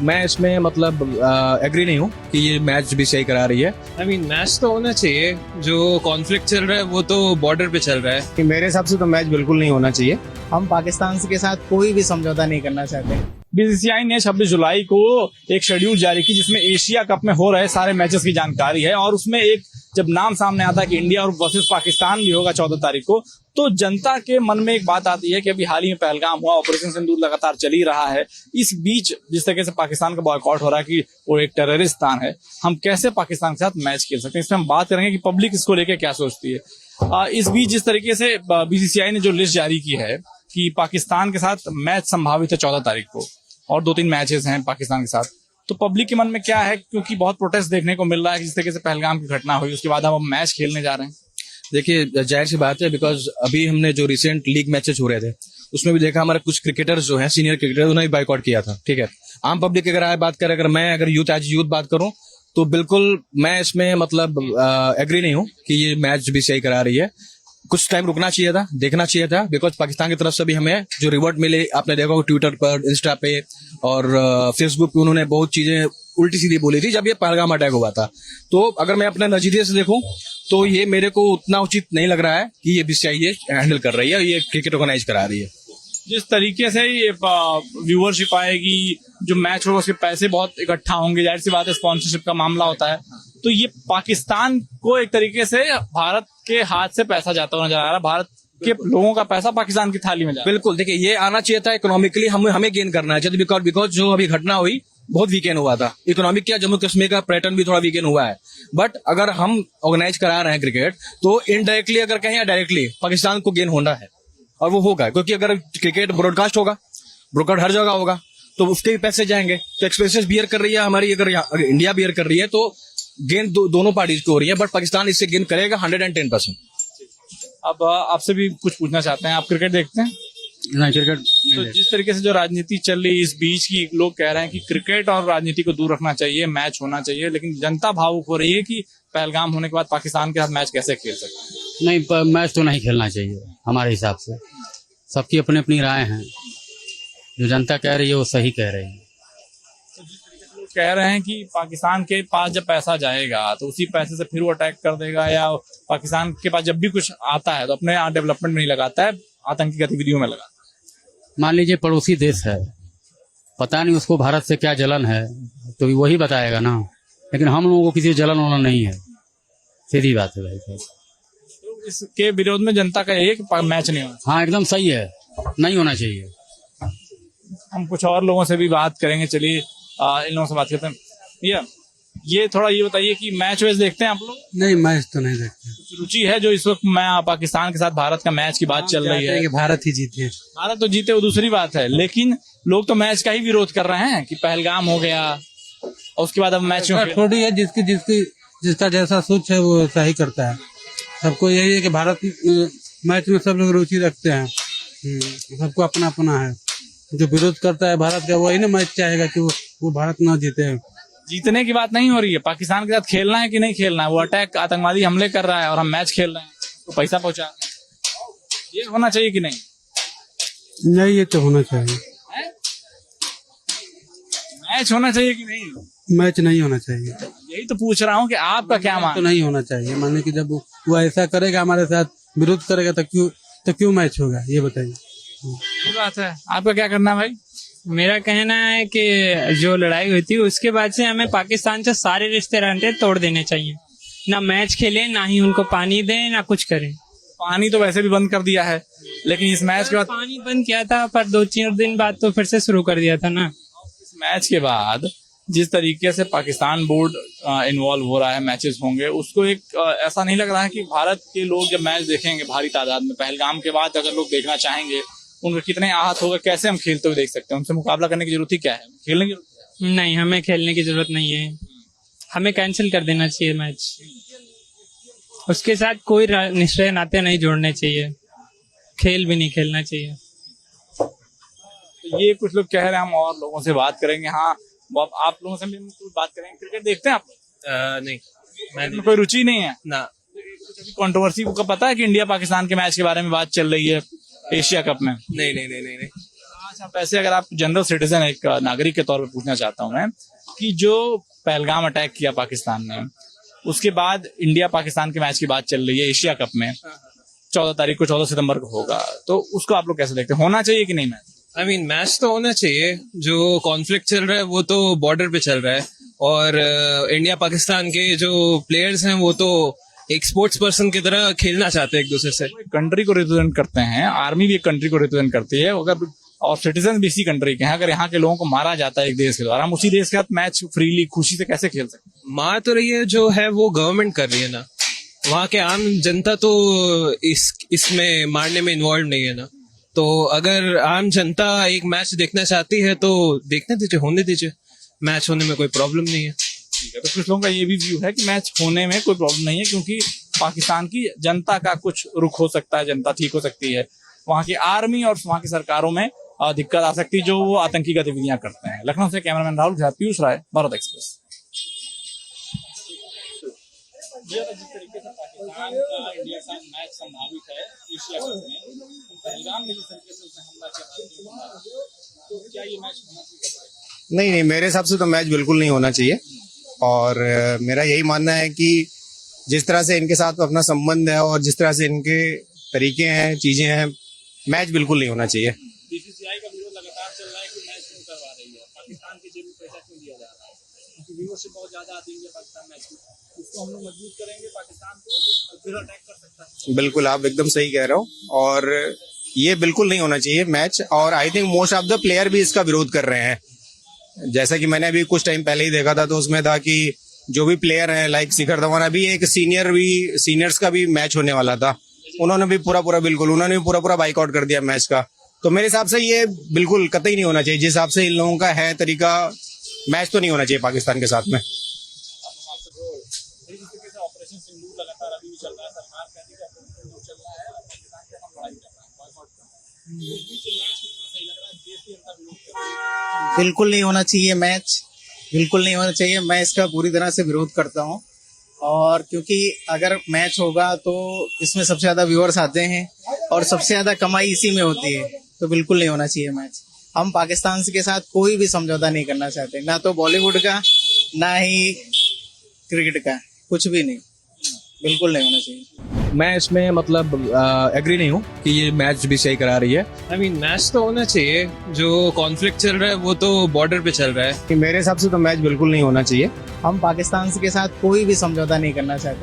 मैं इसमें मतलब एग्री नहीं हूँ कि ये मैच बीसीसीआई करा रही है। आई मीन मैच तो होना चाहिए। जो कॉन्फ्लिक्ट चल रहा है वो तो बॉर्डर पे चल रहा है। मेरे हिसाब से तो मैच बिल्कुल नहीं होना चाहिए। हम पाकिस्तान के साथ कोई भी समझौता नहीं करना चाहते। बीसीसीआई ने 26 जुलाई को एक शेड्यूल जारी की जिसमें एशिया कप में हो रहे सारे मैचेस की जानकारी है, और उसमें एक जब नाम सामने आता है कि इंडिया और वर्सेस पाकिस्तान भी होगा 14 तारीख को, तो जनता के मन में एक बात आती है कि अभी हाल ही में पहलगाम हुआ, ऑपरेशन सिंदूर लगातार चल ही रहा है। इस बीच जिस तरीके से पाकिस्तान का बॉयकॉट हो रहा है कि वो एक टेररिस्ट स्थान है, हम कैसे पाकिस्तान के साथ मैच खेल सकते हैं, इसमें हम बात करेंगे कि पब्लिक इसको लेकर क्या सोचती है। इस बीच जिस तरीके से बीसीसीआई ने जो लिस्ट जारी की है कि पाकिस्तान के साथ मैच संभावित है 14 तारीख को, और 2-3 मैचेस हैं पाकिस्तान के साथ, तो पब्लिक के मन में क्या है, क्योंकि बहुत प्रोटेस्ट देखने को मिल रहा है जिस तरीके से पहलगाम की घटना हुई, उसके बाद हम मैच खेलने जा रहे हैं। देखिए जाहिर सी बात है, बिकॉज अभी हमने जो रिसेंट लीग मैचेस हो रहे थे उसमें भी देखा हमारे कुछ क्रिकेटर्स जो हैं, सीनियर क्रिकेटर्स, उन्होंने भी बाइकआउट किया था। ठीक है, आम पब्लिक अगर आए बात करें, अगर यूथ एज यूथ बात करूं तो बिल्कुल मैं इसमें मतलब एग्री नहीं हूं कि ये मैच बीसीसीआई करा रही है। कुछ टाइम रुकना चाहिए था, देखना चाहिए था, बिकॉज पाकिस्तान की तरफ से भी हमें जो रिवॉर्ड मिले, आपने देखा होगा ट्विटर पर, इंस्टा पे और फेसबुक पे उन्होंने बहुत चीजें उल्टी सीधी बोली थी जब ये पहलगाम अटैक हुआ था। तो अगर मैं अपने नजरिए से देखूं तो ये मेरे को उतना उचित नहीं लग रहा है कि ये बीसीसीआई ये हैंडल कर रही है, ये क्रिकेट ऑर्गेनाइज करा रही है। जिस तरीके से ये व्यूअरशिप आएगी, जो मैच होगा उसके पैसे बहुत इकट्ठा होंगे, जाहिर सी बात है स्पॉन्सरशिप का मामला होता है, तो ये पाकिस्तान को एक तरीके से भारत के हाथ से पैसा जाता हुआ नजर आ रहा है, भारत के लोगों का पैसा पाकिस्तान की थाली में जा रहा है। बिल्कुल, देखिए ये आना चाहिए था, इकोनॉमिकली हमें गेन करना चाहिए, बिकॉज जो अभी घटना हुई बहुत वीकेंड हुआ था, इकोनॉमिक क्या जम्मू कश्मीर का पर्यटन भी थोड़ा वीकेंड हुआ है। बट अगर हम ऑर्गेनाइज करा रहे हैं क्रिकेट, तो इनडायरेक्टली अगर कहें या डायरेक्टली पाकिस्तान को गेन होना है, और वो होगा, क्योंकि अगर क्रिकेट ब्रॉडकास्ट होगा, ब्रॉडकास्ट हर जगह होगा, तो उसके भी पैसे जाएंगे। तो एक्सपेंसेस बियर कर रही है हमारी, अगर इंडिया बियर कर रही है तो गेन दोनों पार्टीज को हो रही है, बट पाकिस्तान इससे गेन करेगा 110%। अब आपसे भी कुछ पूछना चाहते हैं, आप क्रिकेट देखते हैं? नहीं, क्रिकेट तो जिस तरीके से जो राजनीति चल रही है इस बीच की, लोग कह रहे हैं कि क्रिकेट और राजनीति को दूर रखना चाहिए, मैच होना चाहिए, लेकिन जनता भावुक हो रही है कि पहलगाम होने के बाद पाकिस्तान के साथ मैच कैसे खेल सकते हैं। नहीं, मैच तो नहीं खेलना चाहिए हमारे हिसाब से। सबकी अपनी अपनी राय है, जो जनता कह रही है वो सही कह रही है। कह रहे हैं कि पाकिस्तान के पास जब पैसा जाएगा तो उसी पैसे से फिर वो अटैक कर देगा, या पाकिस्तान के पास जब भी कुछ आता है तो अपने डेवलपमेंट में नहीं लगाता है, आतंकी गतिविधियों में लगाता है। मान लीजिए पड़ोसी देश है, पता नहीं उसको भारत से क्या जलन है, तो वही बताएगा ना, लेकिन हम लोगों को किसी जलन वलन नहीं है, सीधी बात है भाई। तो इसके विरोध में जनता का एक मैच नहीं होना। हाँ, एकदम सही है, नहीं होना चाहिए। हम कुछ और लोगों से भी बात करेंगे, चलिए इन लोगों से बात करते हैं। भैया ये थोड़ा ये बताइए कि मैच वैच देखते हैं आप लोग? नहीं, मैच तो नहीं देखते। रुचि है जो इस वक्त मैं पाकिस्तान के साथ भारत का मैच की बात चल रही है कि भारत ही जीते। भारत तो जीते वो दूसरी बात है, लेकिन लोग तो मैच का ही विरोध कर रहे हैं कि पहलगाम हो गया और उसके बाद अब मैच थोड़ी है, जिसका जैसा सोच है वो सही करता है। सबको यही है कि भारत मैच में सब लोग रुचि रखते हैं, सबको अपना अपना है। जो विरोध करता है भारत का, वही ना मैच चाहेगा कि वो भारत ना जीते। जीतने की बात नहीं हो रही है, पाकिस्तान के साथ खेलना है कि नहीं खेलना है। वो अटैक आतंकवादी हमले कर रहा है और हम मैच खेल रहे हैं, तो पैसा पहुंचा, ये होना चाहिए कि नहीं? नहीं, ये तो होना चाहिए। मैच होना चाहिए कि नहीं? मैच नहीं होना चाहिए। यही तो पूछ रहा हूँ कि आपका क्या मान? तो नहीं होना चाहिए, माने कि जब वो ऐसा करेगा, हमारे साथ विरोध करेगा, तो क्यों मैच होगा, ये बताइए। ये बात है। आपका क्या करना है भाई? मेरा कहना है कि जो लड़ाई हुई थी उसके बाद से हमें पाकिस्तान से सारे रिश्ते नाते तोड़ देने चाहिए। ना मैच खेलें, ना ही उनको पानी दें, ना कुछ करें। पानी तो वैसे भी बंद कर दिया है, लेकिन इस मैच के बाद पानी बंद किया था, पर 2-4 दिन बाद तो फिर से शुरू कर दिया था ना। इस मैच के बाद जिस तरीके से पाकिस्तान बोर्ड इन्वॉल्व हो रहा है, मैचेस होंगे, उसको एक ऐसा नहीं लग रहा है कि भारत के लोग जब मैच देखेंगे भारी तादाद में, पहलगाम के बाद अगर लोग देखना चाहेंगे, उनको कितने आहत होगा, कैसे हम खेलते हुए देख सकते हैं? उनसे मुकाबला करने की जरूरत ही क्या है? खेलने की नहीं, हमें खेलने की जरूरत नहीं है, हमें कैंसिल कर देना चाहिए मैच। उसके साथ कोई निश्चय नाते नहीं जोड़ने चाहिए, खेल भी नहीं खेलना चाहिए। तो ये कुछ लोग कह रहे हैं, हम और लोगों से बात करेंगे। हाँ, आप लोगों से भी कुछ बात करेंगे। क्रिकेट देखते हैं आप? नहीं, मैं कोई रुचि नहीं है ना। कंट्रोवर्सी को पता है कि इंडिया पाकिस्तान के मैच के बारे में बात चल रही है एशिया कप में? नहीं। अच्छा, वैसे अगर आप जनरल सिटीजन एक नागरिक के तौर पर पूछना चाहता हूं मैं कि जो पहलगाम अटैक किया पाकिस्तान ने, उसके बाद इंडिया पाकिस्तान के मैच की बात चल रही है एशिया कप में, 14 तारीख को 14 सितंबर को होगा, तो उसको आप लोग कैसे देखते हैं? होना चाहिए कि नहीं मैच? आई मीन मैच तो होना चाहिए। जो कॉन्फ्लिक्ट चल रहा है वो तो बॉर्डर पे चल रहा है, और इंडिया पाकिस्तान के जो प्लेयर्स हैं वो तो एक स्पोर्ट्स पर्सन की तरह खेलना चाहते हैं एक दूसरे से। कंट्री को रिप्रेजेंट करते हैं, आर्मी भी एक कंट्री को रिप्रेजेंट करती है, अगर और सिटीजन भी इसी कंट्री के हैं, अगर यहाँ के लोगों को मारा जाता है एक देश के द्वारा, हम उसी देश के साथ मैच फ्रीली खुशी से कैसे खेल सकते हैं? मार तो रही है जो है वो गवर्नमेंट कर रही है ना, वहाँ के आम जनता तो इसमें मारने में इन्वॉल्व नहीं है ना। तो अगर आम जनता एक मैच देखना चाहती है तो देखने दीजिए, होने दीजिए, मैच होने में कोई प्रॉब्लम नहीं है। ठीक है, तो कुछ लोगों का ये भी व्यू है कि मैच होने में कोई प्रॉब्लम नहीं है, क्योंकि पाकिस्तान की जनता का कुछ रुख हो सकता है, जनता ठीक हो सकती है, वहाँ की आर्मी और वहाँ की सरकारों में दिक्कत आ सकती है जो वो आतंकी गतिविधियां करते हैं। लखनऊ से कैमरामैन राहुल के साथ पीयूष राय, भारत एक्सप्रेस। जिस तरीके से पाकिस्तान का इंडिया का मैच संभावित है एशिया कप में, पहलगाम में जिस तरीके से उसने हमला किया, तो क्या ये मैच होना चाहिए? नहीं, मेरे हिसाब से तो मैच बिल्कुल नहीं होना चाहिए। और मेरा यही मानना है कि जिस तरह से इनके साथ अपना संबंध है और जिस तरह से इनके तरीके हैं, चीजें हैं, मैच बिल्कुल नहीं होना चाहिए। बीसीसीआई का विरोध लगातार चल रहा है कि मैच क्यों करवा रही है, पाकिस्तान की जेब में पैसा क्यों दिया जा रहा है, क्योंकि व्यूअरशिप बहुत ज्यादा आती है पाकिस्तान मैच में, उसको हम लोग मजबूत करेंगे पाकिस्तान को, तो फिर अटैक कर सकता है। बिल्कुल, आप एकदम सही कह रहे हो, और ये बिल्कुल नहीं होना चाहिए मैच। और I think most of the player भी इसका विरोध कर रहे हैं। जैसा कि मैंने अभी कुछ टाइम पहले ही देखा था, तो उसमें था कि जो भी प्लेयर हैं लाइक शिखर धवन, अभी एक सीनियर्स का भी मैच होने वाला था, उन्होंने भी पूरा बाइकआउट कर दिया मैच का। तो मेरे हिसाब से ये बिल्कुल कतई नहीं होना चाहिए। जिस हिसाब से इन लोगों का है तरीका, मैच तो नहीं होना चाहिए पाकिस्तान के साथ में। ऑपरेशन सिंदूर लगातार अभी भी चल रहा है, सरकार कहती है कि ऑपरेशन सिंदूर चल रहा है और पाकिस्तान के साथ लड़ाई कर रहा है, बॉयकॉट कर रहा है। इस बीच मैच कितना सही लग रहा है, देश की जनता विरोध कर रही है। बिल्कुल नहीं होना चाहिए मैच, बिल्कुल नहीं होना चाहिए। मैं इसका पूरी तरह से विरोध करता हूँ, और क्योंकि अगर मैच होगा तो इसमें सबसे ज्यादा व्यूअर्स आते हैं और सबसे ज्यादा कमाई इसी में होती है, तो बिल्कुल नहीं होना चाहिए मैच। हम पाकिस्तान के साथ कोई भी समझौता नहीं करना चाहते, ना तो बॉलीवुड का ना ही क्रिकेट का, कुछ भी नहीं, बिल्कुल नहीं होना चाहिए। मैं इसमें मतलब एग्री नहीं हूँ कि ये मैच भी सही करा रही है। आई मीन मैच तो होना चाहिए। जो कॉन्फ्लिक्ट चल रहा है वो तो बॉर्डर पे चल रहा है। मेरे हिसाब से तो मैच बिल्कुल नहीं होना चाहिए। हम पाकिस्तान के साथ कोई भी समझौता नहीं करना चाहते।